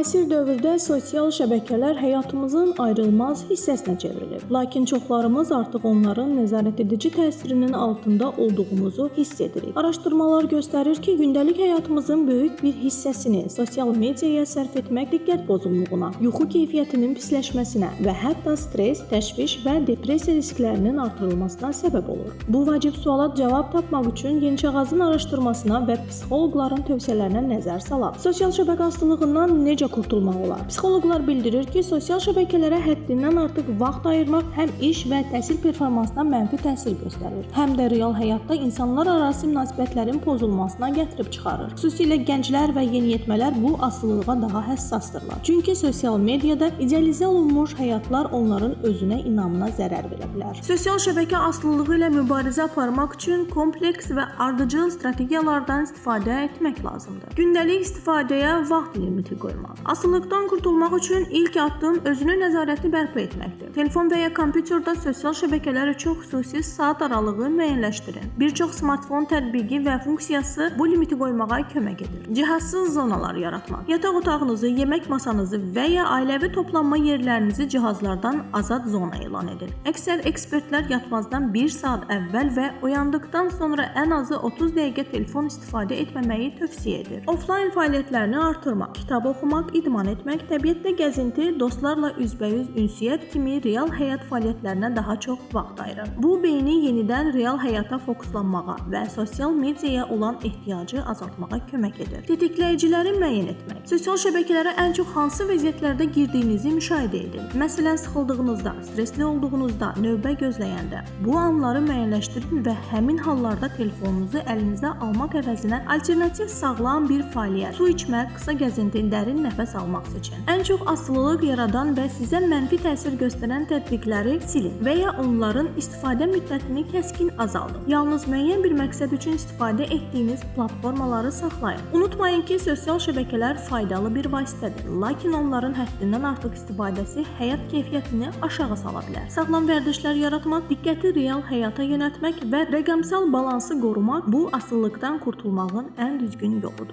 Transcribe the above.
Müasir dövrdə sosial şəbəkələr həyatımızın ayrılmaz hissəsinə çevrilib. Lakin çoxlarımız artıq onların nəzarət edici təsirinin altında olduğumuzu hiss edirik. Araşdırmalar göstərir ki, gündəlik həyatımızın böyük bir hissəsini sosial mediaya sərf etmək diqqət pozğunluğuna, yuxu keyfiyyətinin pisləşməsinə və hətta stres, təşviş və depressiya risklərinin artırılmasına səbəb olur. Bu vacib suala cavab tapmaq üçün Yeniçağazın araşdırmasına və psixoloqların tövsiyələrinə nəzər salaq. Sosial şəbəkə asılılığından necə qurtulmaq olar? Psixoloqlar bildirir ki, sosial şəbəkələrə həddindən artıq vaxt ayırmaq həm iş və təhsil performansına mənfi təsir göstərir, həm də real həyatda insanlar arası münasibətlərin pozulmasına gətirib çıxarır. Xüsusilə gənclər və yeniyetmələr bu asılılığa daha həssasdırlar. Çünki sosial mediada idealizə olunmuş həyatlar onların özünə inamına zərər verə bilər. Sosial şəbəkə asılılığı ilə mübarizə aparmaq üçün kompleks və ardıcıl strategiyalardan istifadə etmək lazımdır. Gündəlik istifadəyə vaxt limiti qoymaq. Asılılıqdan qurtulmaq üçün ilk addım özünü nəzarətli bərpa etməkdir. Telefon və ya kompüterdə sosial şəbəkələr üçün xüsusi saat aralığı müəyyənləşdirin. Bir çox smartfon tətbiqi və funksiyası bu limiti qoymağa kömək edir. Cihazsız zonalar yaratmaq. Yataq otağınızı, yemək masanızı və ya ailəvi toplanma yerlərinizi cihazlardan azad zona elan edin. Əksər ekspertlər yatmazdan 1 saat əvvəl və oyandıqdan sonra ən azı 30 dəqiqə telefon istifadə etməməyi tövsiyə edir. Offline fəaliyyətlərini artırmaq, kitab oxumaq, idman etmək, təbiətdə gəzinti, dostlarla üzbəyüz ünsiyyət kimi real həyat fəaliyyətlərinə daha çox vaxt ayırın. Bu beyni yenidən real həyata fokuslanmağa və sosial mediaya olan ehtiyacı azaltmağa kömək edir. Tetikləyiciləri müəyyən etmək. Sosial şəbəkələrə ən çox hansı vəziyyətlərdə girdiyinizi müşahidə edin. Məsələn, sıxıldığınızda, stresli olduğunuzda, növbə gözləyəndə. Bu anları müəyyənləşdirin və həmin hallarda telefonunuzu əlinizə almaq əvəzinə alternativ sağlam bir fəaliyyət, su içmək, qısa gəzinti, dərin nəfəs almaq seçin. Ən çox asılılıq yaradan və sizə mənfi təsir göstərən tətbiqləri silin və ya onların istifadə müddətini kəskin azaldın. Yalnız müəyyən bir məqsəd üçün istifadə etdiyiniz platformaları saxlayın. Unutmayın ki, sosial şəbəkələr faydalı bir vasitədir, lakin onların həddindən artıq istifadəsi həyat keyfiyyətini aşağı sala bilər. Sağlam vərdişlər yaratmaq, diqqəti real həyata yönəltmək və rəqəmsal balansı qorumaq bu asılılıqdan qurtulmağın ən düzgün yoludur.